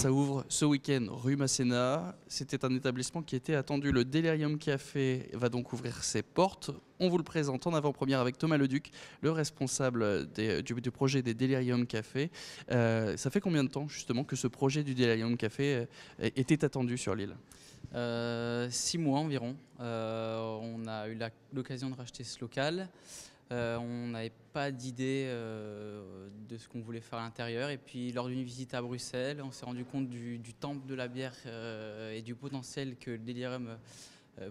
Ça ouvre ce week-end rue Masséna. C'était un établissement qui était attendu. Le Delirium Café va donc ouvrir ses portes. On vous le présente en avant-première avec Thomas Leduc, le responsable du projet des Delirium Café. Ça fait combien de temps justement que ce projet du Delirium Café était attendu sur l'île? 6 mois environ. On a eu l'occasion de racheter ce local. On n'avait pas d'idée de ce qu'on voulait faire à l'intérieur. Et puis lors d'une visite à Bruxelles, on s'est rendu compte du temple de la bière et du potentiel que le Delirium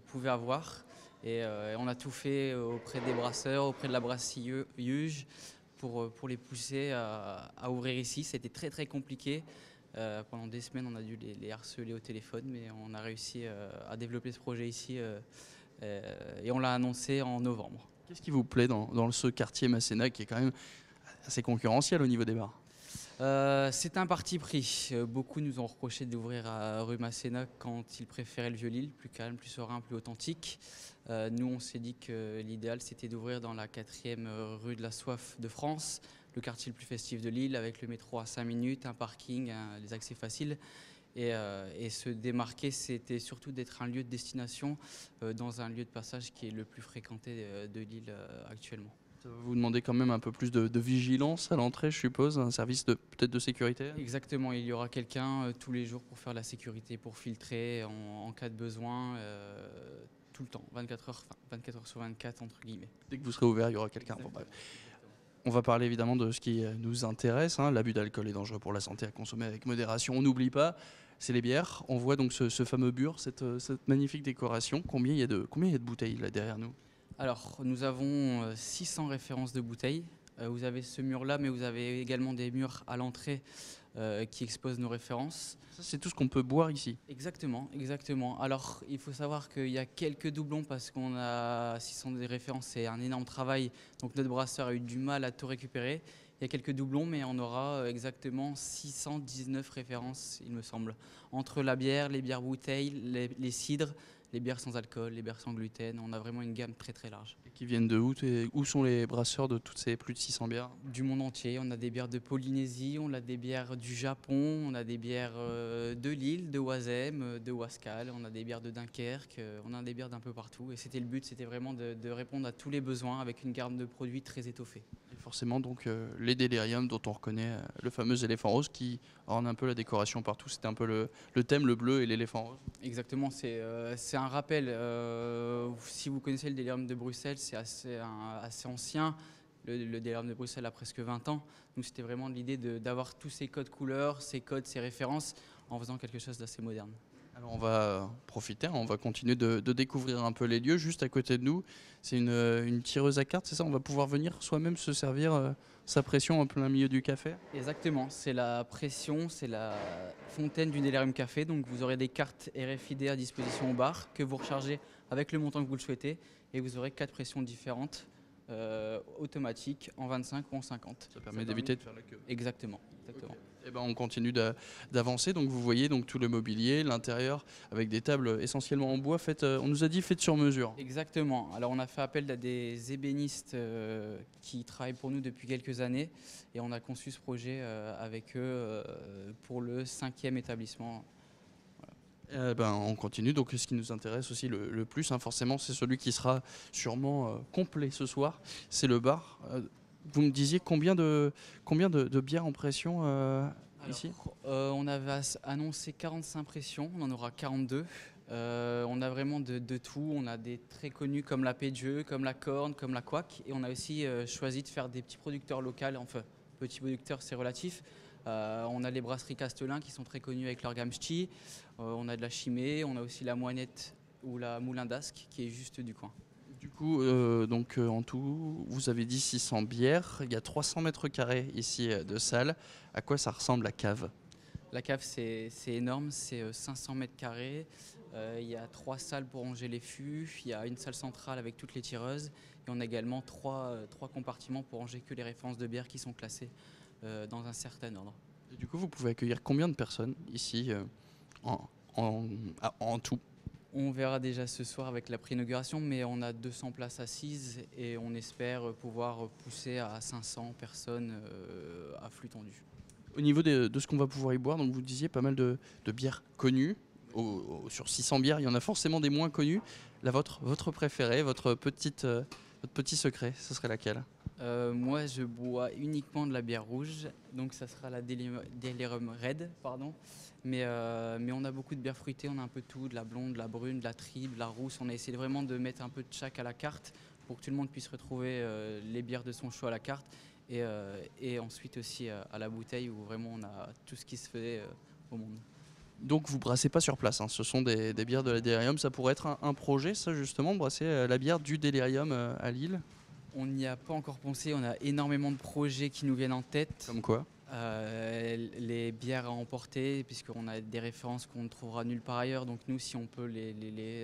pouvait avoir. Et on a tout fait auprès des brasseurs, auprès de la brasserie Huge pour les pousser à ouvrir ici. C'était très très compliqué. Pendant des semaines, on a dû les harceler au téléphone, mais on a réussi à développer ce projet ici et on l'a annoncé en novembre. Qu'est-ce qui vous plaît dans ce quartier Masséna qui est quand même assez concurrentiel au niveau des bars? C'est un parti pris. Beaucoup nous ont reproché d'ouvrir à rue Masséna quand ils préféraient le Vieux-Lille, plus calme, plus serein, plus authentique. Nous, on s'est dit que l'idéal, c'était d'ouvrir dans la 4e rue de la Soif de France, le quartier le plus festif de Lille, avec le métro à 5 minutes, un parking, les accès faciles. Et se démarquer, c'était surtout d'être un lieu de destination dans un lieu de passage qui est le plus fréquenté de Lille actuellement. Ça va vous demander quand même un peu plus de vigilance à l'entrée, je suppose, un service peut-être de sécurité? Exactement, il y aura quelqu'un tous les jours pour faire la sécurité, pour filtrer en cas de besoin, tout le temps, 24 heures, enfin, 24 heures sur 24 entre guillemets. Dès que vous serez ouvert, il y aura quelqu'un. Bon, bref. On va parler évidemment de ce qui nous intéresse. L'abus d'alcool est dangereux pour la santé, à consommer avec modération. On n'oublie pas, c'est les bières. On voit donc ce fameux bure, cette magnifique décoration. Combien il y a de bouteilles là derrière nous? Alors, nous avons 600 références de bouteilles. Vous avez ce mur-là, mais vous avez également des murs à l'entrée qui exposent nos références. Ça, c'est tout ce qu'on peut boire ici. Exactement, exactement. Alors, il faut savoir qu'il y a quelques doublons parce qu'on a 600 des références, c'est un énorme travail. Donc, notre brasseur a eu du mal à tout récupérer. Il y a quelques doublons, mais on aura exactement 619 références, il me semble. Entre la bière, les bières bouteilles, les cidres, les bières sans alcool, les bières sans gluten. On a vraiment une gamme très très large. Et qui viennent de où? Où sont les brasseurs de toutes ces plus de 600 bières? Du monde entier. On a des bières de Polynésie, on a des bières du Japon, on a des bières de Lille, de Oisem, de Ouascal, on a des bières de Dunkerque, on a des bières d'un peu partout. Et c'était le but, c'était vraiment de répondre à tous les besoins avec une gamme de produits très étoffée. Et forcément donc les Delirium dont on reconnaît le fameux éléphant rose qui orne un peu la décoration partout. C'était un peu le thème, le bleu et l'éléphant rose. Exactement, c'est un rappel. Si vous connaissez le Delirium de Bruxelles, c'est assez ancien. Le Delirium de Bruxelles a presque 20 ans. Donc c'était vraiment l'idée d'avoir tous ces codes couleurs, ces codes, ces références, en faisant quelque chose d'assez moderne. Alors on va profiter, on va continuer de découvrir un peu les lieux. Juste à côté de nous, c'est une tireuse à cartes, c'est ça? On va pouvoir venir soi-même se servir sa pression en plein milieu du café? Exactement, c'est la pression, c'est la fontaine du Delirium Café. Donc vous aurez des cartes RFID à disposition au bar que vous rechargez avec le montant que vous le souhaitez et vous aurez 4 pressions différentes automatiques en 25 ou en 50. Ça permet d'éviter de faire la queue. Exactement, exactement. Okay. Et ben on continue d'avancer. Donc vous voyez donc tout le mobilier, l'intérieur avec des tables essentiellement en bois on nous a dit faites sur mesure. Exactement. Alors on a fait appel à des ébénistes qui travaillent pour nous depuis quelques années et on a conçu ce projet avec eux pour le 5e établissement. Voilà. On continue. Donc ce qui nous intéresse aussi le plus, forcément, c'est celui qui sera sûrement complet ce soir. C'est le bar. Vous me disiez combien de bières en pression ici? On avait annoncé 45 pressions, on en aura 42. On a vraiment de tout. On a des très connus comme la Pédieu, comme la Corne, comme la Couac. Et on a aussi choisi de faire des petits producteurs locaux. Enfin, petits producteurs, c'est relatif. On a les brasseries Castelin qui sont très connues avec leur gamme Ch'ti. On a de la Chimée, on a aussi la Moinette ou la Moulin d'Ascq qui est juste du coin. Du coup, en tout, vous avez dit 600 bières. Il y a 300 mètres carrés ici de salle. À quoi ça ressemble la cave? La cave, c'est énorme, c'est 500 mètres carrés. Il y a 3 salles pour ranger les fûts. Il y a une salle centrale avec toutes les tireuses. Et on a également 3 compartiments pour ranger que les références de bières qui sont classées dans un certain ordre. Et du coup, vous pouvez accueillir combien de personnes ici en tout? On verra déjà ce soir avec la pré-inauguration, mais on a 200 places assises et on espère pouvoir pousser à 500 personnes à flux tendu. Au niveau de ce qu'on va pouvoir y boire, donc vous disiez pas mal de bières connues. Sur 600 bières, il y en a forcément des moins connues. La vôtre, votre préférée, votre petit secret, ce serait laquelle? Moi, je bois uniquement de la bière rouge, donc ça sera la Delirium Red, pardon. Mais on a beaucoup de bières fruitées, on a un peu tout, de la blonde, de la brune, de la triple, de la rousse. On a essayé vraiment de mettre un peu de chaque à la carte pour que tout le monde puisse retrouver les bières de son choix à la carte. Et ensuite aussi à la bouteille où vraiment on a tout ce qui se fait au monde. Donc vous brassez pas sur place, hein. Ce sont des bières de la Delirium. Ça pourrait être un projet, ça justement, de brasser la bière du Delirium à Lille. On n'y a pas encore pensé, on a énormément de projets qui nous viennent en tête. Comme quoi? Les bières à emporter, puisqu'on a des références qu'on ne trouvera nulle part ailleurs. Donc nous, si on peut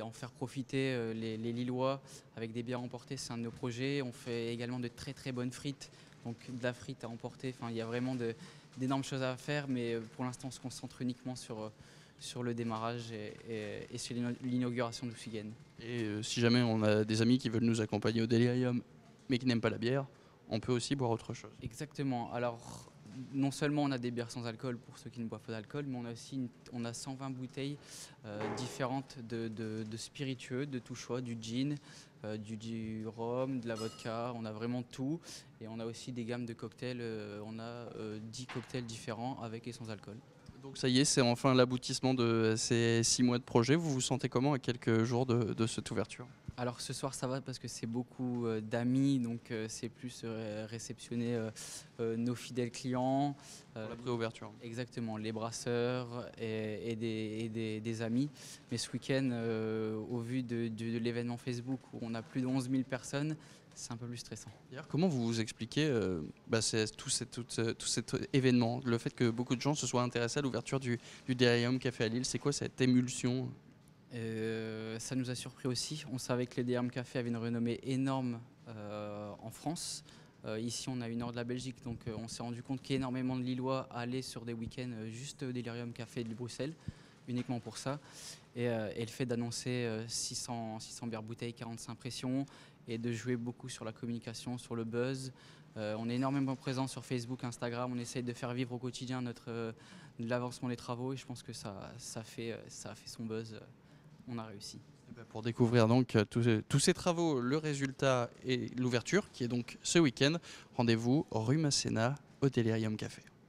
en faire profiter les Lillois avec des bières à emporter, c'est un de nos projets. On fait également de très très bonnes frites, donc de la frite à emporter. Enfin, il y a vraiment d'énormes choses à faire, mais pour l'instant, on se concentre uniquement sur le démarrage et sur l'inauguration de Fugaine. Et si jamais on a des amis qui veulent nous accompagner au Delirium, mais qui n'aiment pas la bière, on peut aussi boire autre chose. Exactement. Alors, non seulement on a des bières sans alcool pour ceux qui ne boivent pas d'alcool, mais on a aussi 120 bouteilles différentes de spiritueux, de tout choix, du gin, du rhum, de la vodka, on a vraiment tout. Et on a aussi des gammes de cocktails, on a 10 cocktails différents avec et sans alcool. Donc ça y est, c'est enfin l'aboutissement de ces 6 mois de projet. Vous vous sentez comment à quelques jours de cette ouverture? Alors ce soir ça va parce que c'est beaucoup d'amis, donc c'est plus réceptionner nos fidèles clients. Pour la préouverture. Exactement, les brasseurs et des amis. Mais ce week-end, au vu de l'événement Facebook où on a plus de 11 000 personnes, c'est un peu plus stressant. D'ailleurs, comment vous vous expliquez tout cet événement, le fait que beaucoup de gens se soient intéressés à l'ouverture du Delirium Café à Lille? C'est quoi cette émulsion? Ça nous a surpris aussi. On savait que les Delirium Café avaient une renommée énorme en France. Ici, on a une heure de la Belgique, donc on s'est rendu compte qu'énormément de Lillois allaient sur des week-ends juste au Delirium Café de Bruxelles, uniquement pour ça. Et le fait d'annoncer 600 bières bouteilles, 45 pressions, et de jouer beaucoup sur la communication, sur le buzz. On est énormément présent sur Facebook, Instagram. On essaye de faire vivre au quotidien l'avancement des travaux, et je pense que ça a fait son buzz. On a réussi. Pour découvrir donc tous ces travaux, le résultat et l'ouverture, qui est donc ce week-end, rendez-vous rue Masséna au Delirium Café.